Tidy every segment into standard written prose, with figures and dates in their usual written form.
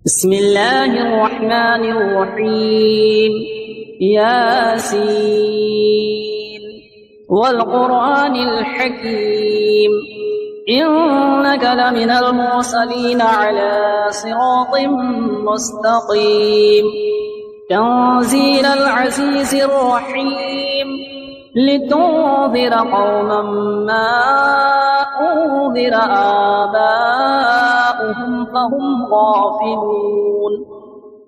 بسم الله الرحمن الرحيم. ياسين والقرآن الحكيم إنك لمن المرسلين على صراط مستقيم تنزيل العزيز الرحيم لتنذر قوما ما أنذر آباؤهم فهم غافلون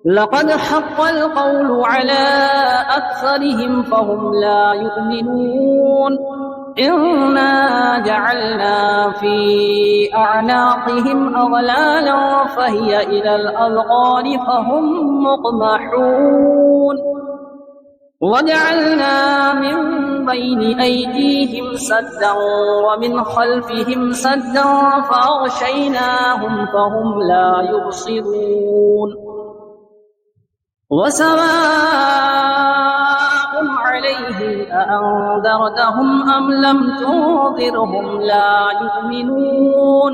لقد حق القول على أكثرهم فهم لا يؤمنون إنا جعلنا في أعناقهم أغلالا فهي إلى الأذقان فهم مقمحون وجعلنا من بين أيديهم سدا ومن خلفهم سدا فأغشيناهم فهم لا يبصرون وسواء عليهم أأنذرتهم أم لم تنذرهم لا يؤمنون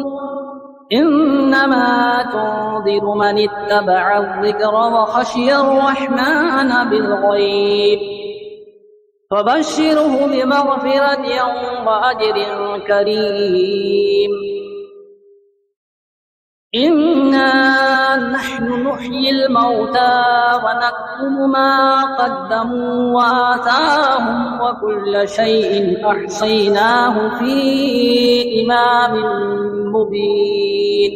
إنما تنذر من اتبع الذكر وخشي الرحمن بالغيب فبشره بمغفرة وأجر كريم إنا نحن نحيي الموتى ونكتب ما قدموا وآثارهم وكل شيء أحصيناه في إمام مبين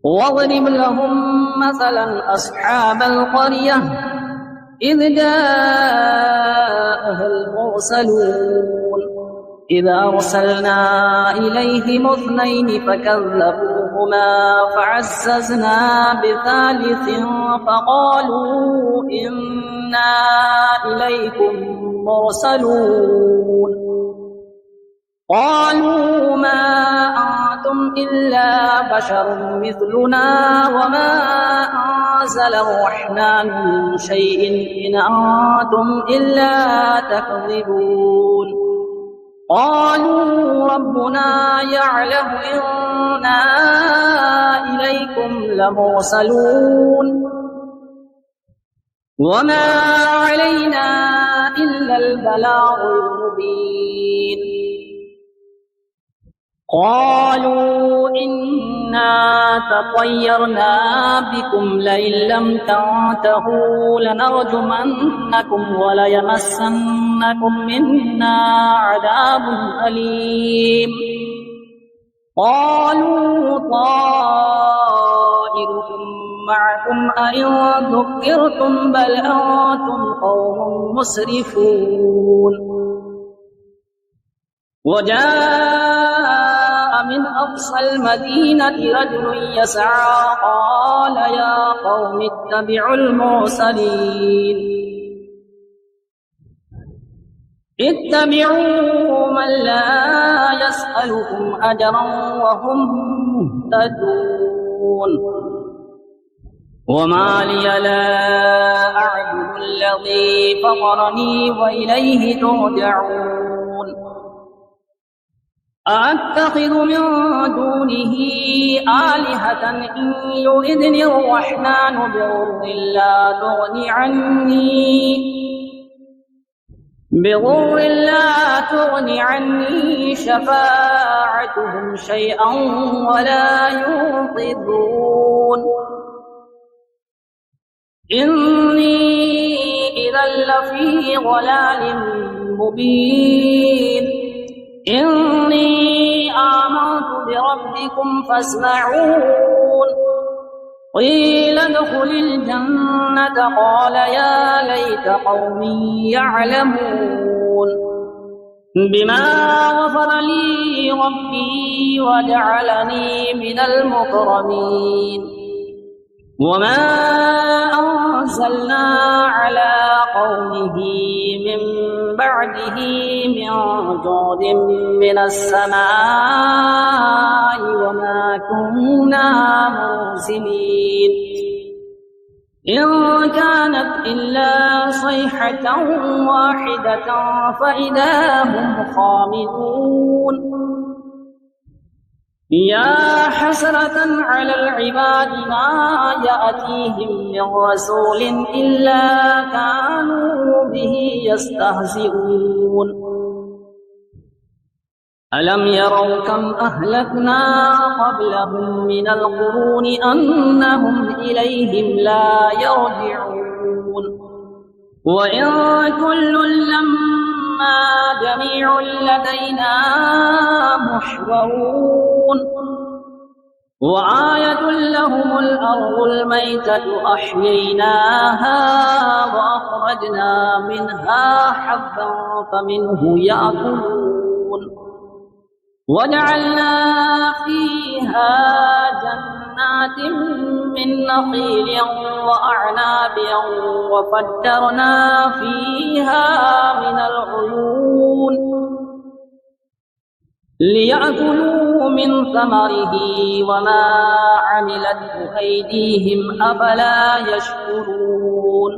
واضرب لهم مثلا أصحاب القرية إذ جاءها المرسلون إذ أرسلنا إليهم اثنين فكذبوهما فعززنا بثالث فقالوا إنا إليكم مرسلون قالوا ما أنتم إلا بشر مثلنا وما أنزل الرحمن من شيء إن أنتم إلا تكذبون قالوا ربنا يعلم إنا إليكم لمرسلون وما علينا إلا البلاغ المبين قالوا إنا تطيرنا بكم لئن لم تنتهوا لنرجمنكم وليمسنكم منا عذاب أليم قالوا طائركم معكم أئن ذكرتم بل أنتم قوم مسرفون وجاء من أقصى المدينة رجل يسعى قال يا قوم اتبعوا المرسلين اتبعوا من لا يسألكم أجرا وهم مهتدون وما لي لا أعبد الذي فطرني وإليه ترجعون أأتخذ من دونه آلهة إن يردني الرحمن بضر لا تغني عني شفاعتهم شيئا ولا ينقذون إني إذا لفي ضلال مبين إني آمنت بربكم فاسمعون قيل ادخل الجنة قال يا ليت قومي يعلمون بما غفر لي ربي وجعلني من المكرمين وما أنزلنا على قومه من بعده من جود من السماء وما كنا منزلين إن كانت إلا صيحة واحدة فإذا هم خامدون يا حسرة على العباد ما يأتيهم من رسول إلا كانوا به يستهزئون ألم يروا كم أهلكنا قبلهم من القرون أنهم إليهم لا يرجعون وإن كل لما جميع لدينا محضرون وآية لهم الأرض الميتة أحييناها وأخرجنا منها حبا فمنه يأكلون وجعلنا فيها جنات من نخيل وأعناب وفجرنا فيها من العيون ليأكلوا من ثمره وما عملته أيديهم أفلا يشكرون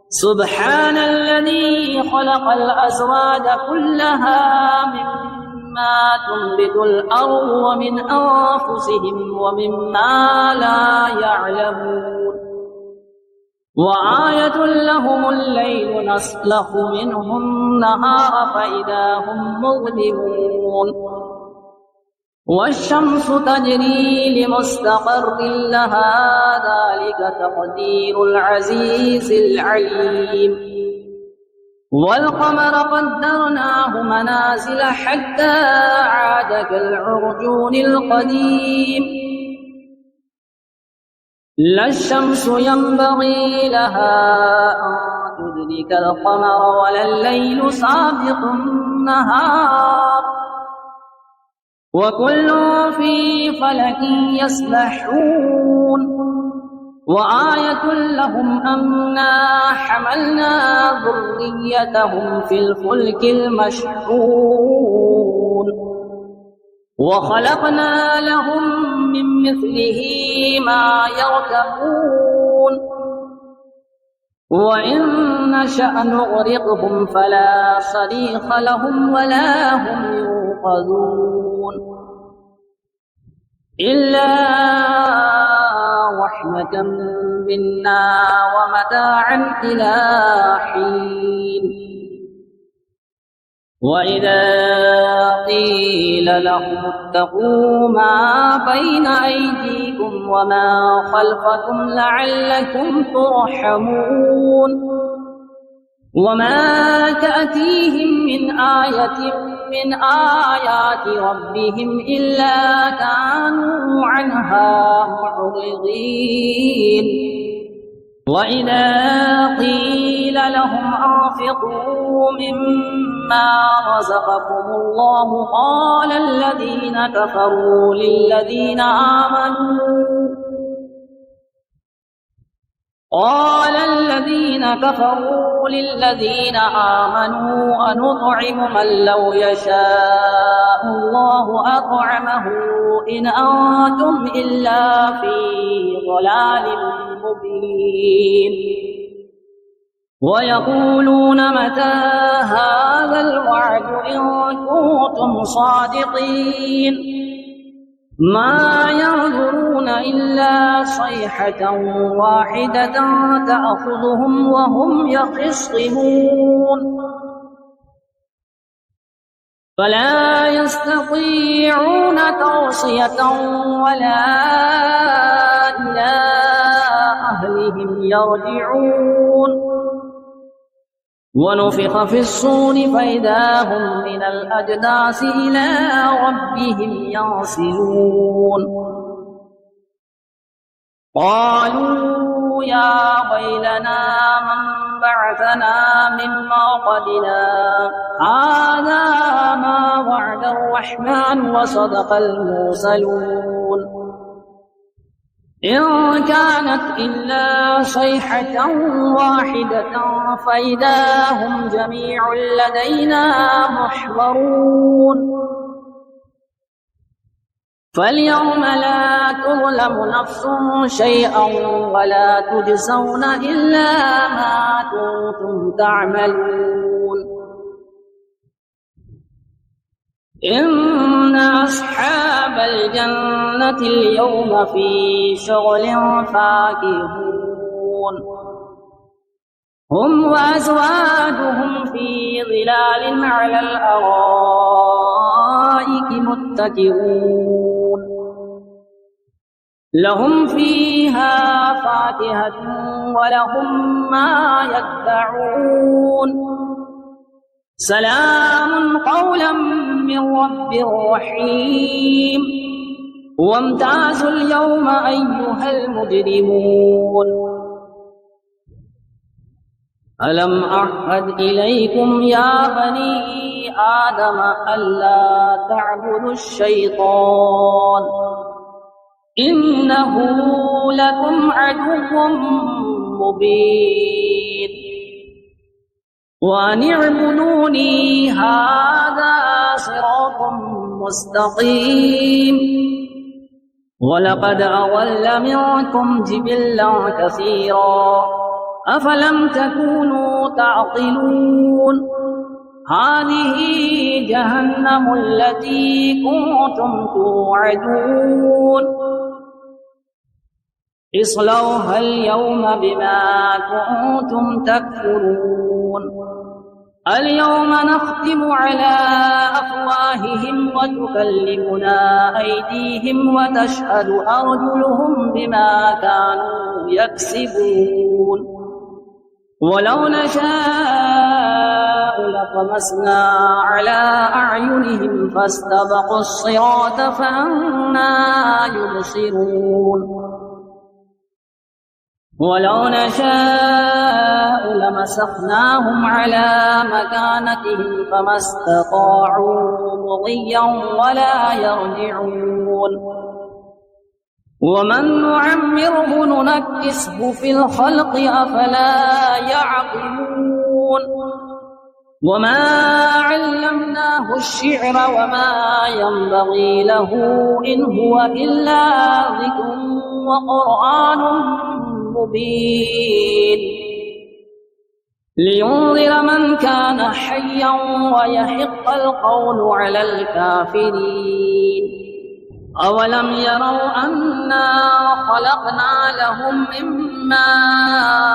سبحان الذي خلق الأزواج كلها مما تنبت الأرض ومن أنفسهم ومما لا يعلمون وآية لهم الليل نسلخ منه النهار فإذا هم مظلمون والشمس تجري لمستقر لها ذلك تقدير العزيز العليم والقمر قدرناه منازل حتى عاد كالعرجون القديم لا الشمس ينبغي لها أن تدرك القمر ولا الليل سابق النهار وكل في فلك يسبحون وآية لهم أنا حملنا ذريتهم في الفلك المشحون وخلقنا لهم من مثله ما يركبون وإن نشأ نغرقهم فلا صريخ لهم ولا هم ينقذون إلا رحمة منا ومتاعا إلى حين وإذا قيل لهم اتقوا ما بين أيديكم وما خلفكم لعلكم ترحمون وما تأتيهم من آية من آيات ربهم إلا كانوا عنها معرضين وإذا قيل لهم أنفقوا مما رزقكم الله قال الذين كفروا للذين آمنوا أنطعم من لو يشاء الله أطعمه إن أنتم إلا في ضلال مبين ويقولون متى هذا الوعد إن كنتم صادقين ما ينظرون إلا صيحة واحدة تأخذهم وهم يخصمون فلا يستطيعون توصية ولا إلى أهلهم يرجعون ونفخ في الصور فإذا هم من الأجداث إلى ربهم ينسلون قالوا يا ويلنا من بعثنا من مرقدنا هذا ما وعد الرحمن وصدق المرسلون إن كانت إلا صيحة واحدة فإذا هم جميع لدينا محضرون فاليوم لا تظلم نفس شيئا ولا تجزون إلا ما كنتم تعملون إن أصحاب الجنة اليوم في شغل فاكهون هم وأزواجهم في ظلال على الأرائك متكئون لهم فيها فاكهة ولهم ما يدعون سلام قولا من رب رحيم وامتازوا اليوم أيها المجرمون ألم أعهد إليكم يا بني آدم ألا تعبدوا الشيطان إنه لكم عدو مبين وأن اعبدوني هذا صراط مستقيم ولقد أضل منكم جبلا كثيرا أفلم تكونوا تعقلون هذه جهنم التي كنتم توعدون اصلوها اليوم بما كنتم تكفرون اليوم نختم على أفواههم وتكلمنا أيديهم وتشهد أرجلهم بما كانوا يكسبون ولو نشاء لطمسنا على أعينهم فاستبقوا الصراط فأنى يبصرون ولو نشاء لمسخناهم على مكانتهم فما استطاعوا مضيا ولا يرجعون ومن نعمره ننكسه في الخلق أفلا يعقلون وما علمناه الشعر وما ينبغي له إن هو إلا ذكر وقرآن مبين لينذر من كان حيا ويحق القول على الكافرين أولم يروا أنا خلقنا لهم مما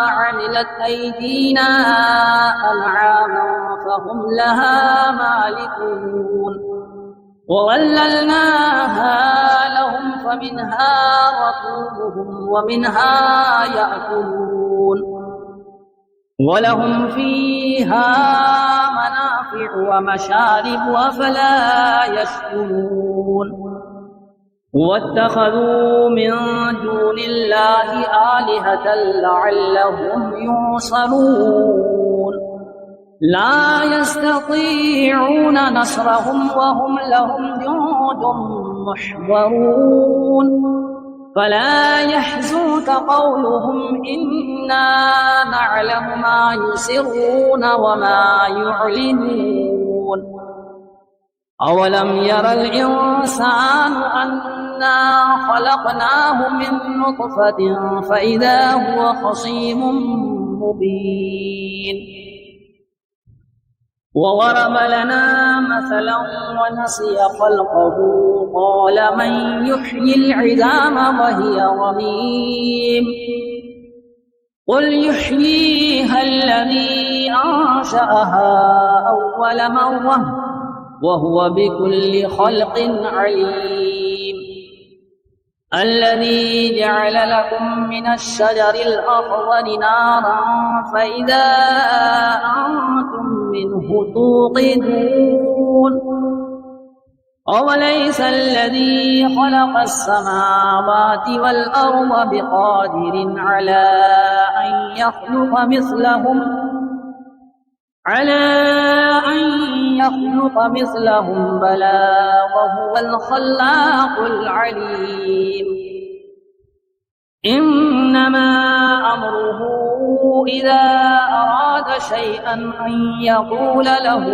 عملت أيدينا أنعاما فهم لها مالكون وظللناها لهم فمنها ركوبهم ومنها يأكلون ولهم فيها منافع ومشارب أفلا يشكرون واتخذوا من دون الله آلهة لعلهم ينصرون لا يستطيعون نصرهم وهم لهم جند محضرون فلا يحزنك قولهم إنا نعلم ما يسرون وما يعلنون أولم ير الإنسان أنا خلقناه من نطفة فإذا هو خصيم مبين وضرب لنا مثلا ونسي خلقه قال من يحيي العظام وهي رميم قل يحييها الذي أنشأها أول مرة وهو بكل خلق عليم الذي جعل لكم من الشجر الأخضر نارا فإذا أنتم منه توقدون أوليس الذي خلق السماوات والأرض بقادر على أن يخلق مثلهم بلى وهو الخلاق العليم إنما أمره إذا أراد شيئا أن يقول له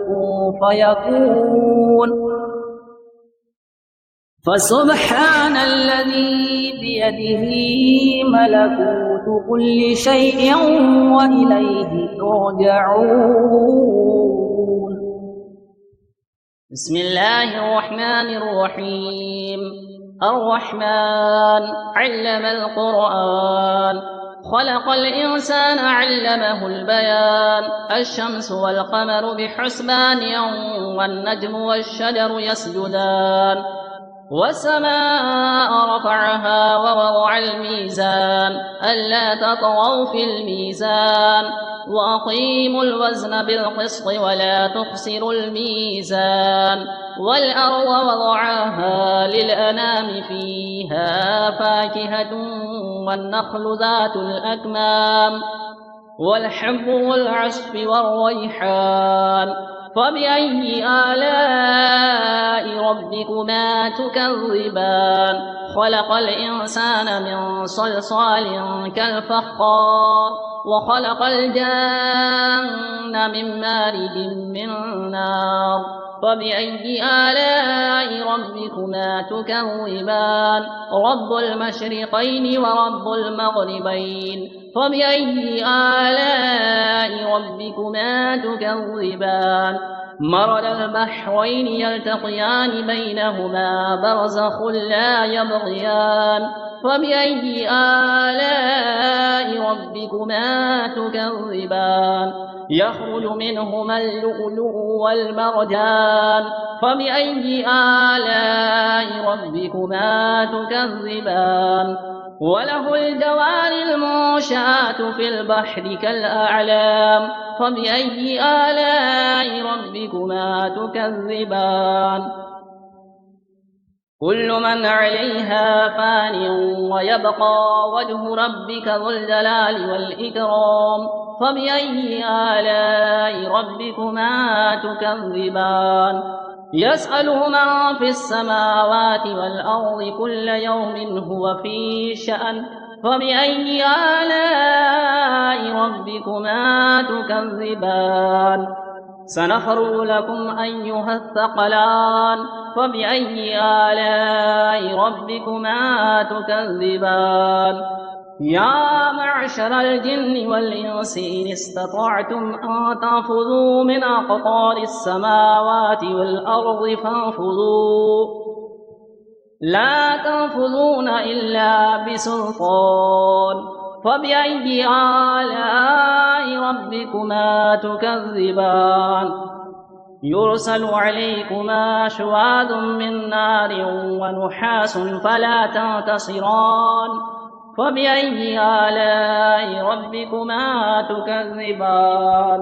كن فيكون فسبحان الذي بيده ملكوت كل شيء وإليه ترجعون بسم الله الرحمن الرحيم. الرحمن علم القرآن، خلق الإنسان علمه البيان. الشمس والقمر بحسبان والنجم والشجر يسجدان. والسماء رفعها ووضع الميزان ألا تطغوا في الميزان وأقيموا الوزن بالقسط ولا تخسروا الميزان. والأرض وضعها للأنام فيها فاكهة والنخل ذات الأكمام والحب والعصف والريحان. فبأي آلاء ربكما تكذبان؟ خلق الإنسان من صلصال كالفخار وخلق الجن من مارج من نار. فبأي آلاء ربكما تكذبان؟ رب المشرقين ورب المغربين. فبأي آلاء ربكما تكذبان؟ مرج البحرين يلتقيان بينهما برزخ لا يبغيان. فبأي آلاء ربكما تكذبان؟ يخرج منهما اللؤلؤ والمرجان. فبأي آلاء ربكما تكذبان؟ وله الجوار المنشآت في البحر كالأعلام. فبأي آلاء ربكما تكذبان؟ كل من عليها فان ويبقى وجه ربك ذو الجلال والإكرام. فبأي آلاء ربكما تكذبان؟ يسأله من في السماوات والأرض كل يوم هو في شأن. فبأي آلاء ربكما تكذبان؟ سنفرغ لكم أيها الثقلان. فبأي آلاء ربكما تكذبان؟ يا معشر الجن والإنس إن استطعتم أن تنفذوا من أقطار السماوات والأرض فانفذوا، لا تنفذون إلا بسلطان. فبأي آلاء ربكما تكذبان؟ يرسل عليكما شواظ من نار ونحاس فلا تنتصران. فبأي آلاء ربكما تكذبان؟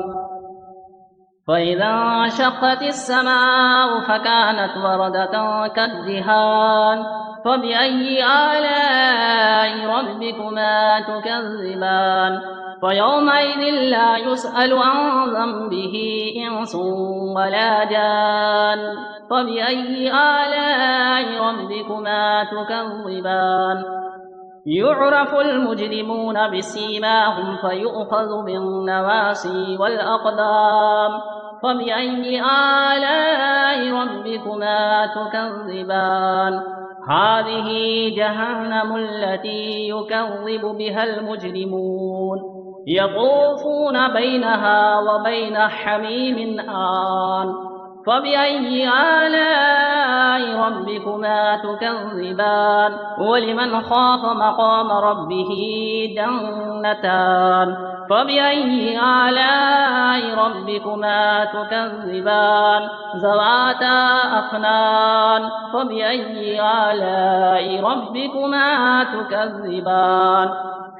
فإذا انشقت السماء فكانت وردة كالدهان. فبأي آلاء ربكما تكذبان؟ فيومئذ لا يسأل عن ذنبه إنس ولا جان. فبأي آلاء ربكما تكذبان؟ يعرف المجرمون بسيماهم فيؤخذ بالنواصي والأقدام. فبأي آلاء ربكما تكذبان؟ هذه جهنم التي يكذب بها المجرمون يطوفون بينها وبين حميم آن. فبأي آلاء ربكما تكذبان؟ ولمن خاف مقام ربه جنتان. فبأي آلاء ربكما تكذبان؟ ذواتا أفنان. فبأي آلاء ربكما تكذبان؟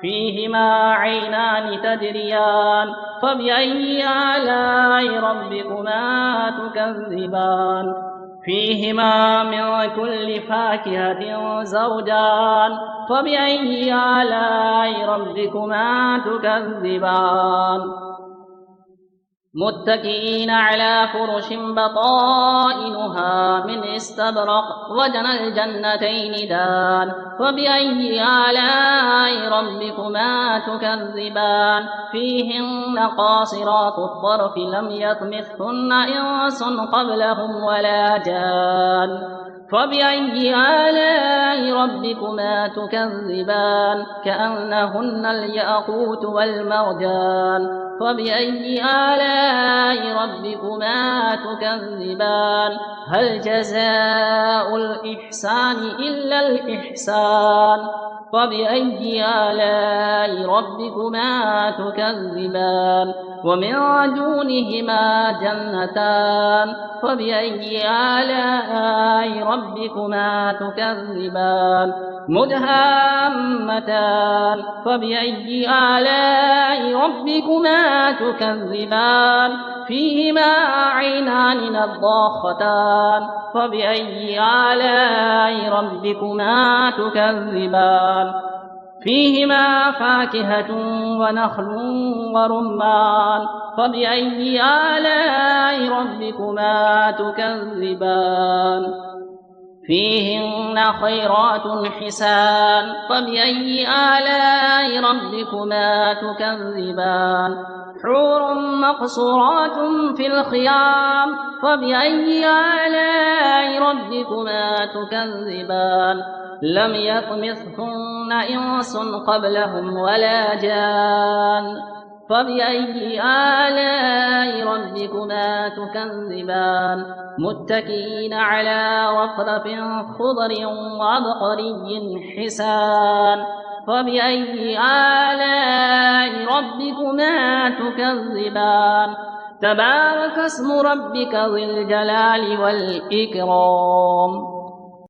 فيهما عينان تجريان. فبأي آلاء ربكما تكذبان؟ فيهما من كل فاكهة زوجان. فبأي آلاء ربكما تكذبان؟ متكئين على فرش بطائنها من استبرق وجنى الجنتين دان. فبأي آلاء ربكما تكذبان؟ فيهن قاصرات الطرف لم يطمثهن إنس قبلهم ولا جان. فبأي آلاء ربكما تكذبان؟ كأنهن الياقوت والمرجان. فبأي آلاء ربكما تكذبان هل جزاء الإحسان إلا الإحسان فبأي آلاء ربكما تكذبان ومن دونهما جنتان فبأي آلاء ربكما تكذبان مدهامتان فبأي آلاء ربكما تكذبان فيهما عينان نضاختان فبأي آلاء ربكما تكذبان فيهما فاكهة ونخل ورمان فبأي آلاء ربكما تكذبان فيهن خيرات حسان فبأي آلاء ربكما تكذبان حور مقصورات في الخيام فبأي آلاء ربكما تكذبان لم يطمثهن إنس قبلهم ولا جان فبأي آلاء ربكما تكذبان متكئين على رفرف خضر وعبقري حسان فبأي آلاء ربكما تكذبان تبارك اسم ربك ذي الجلال والإكرام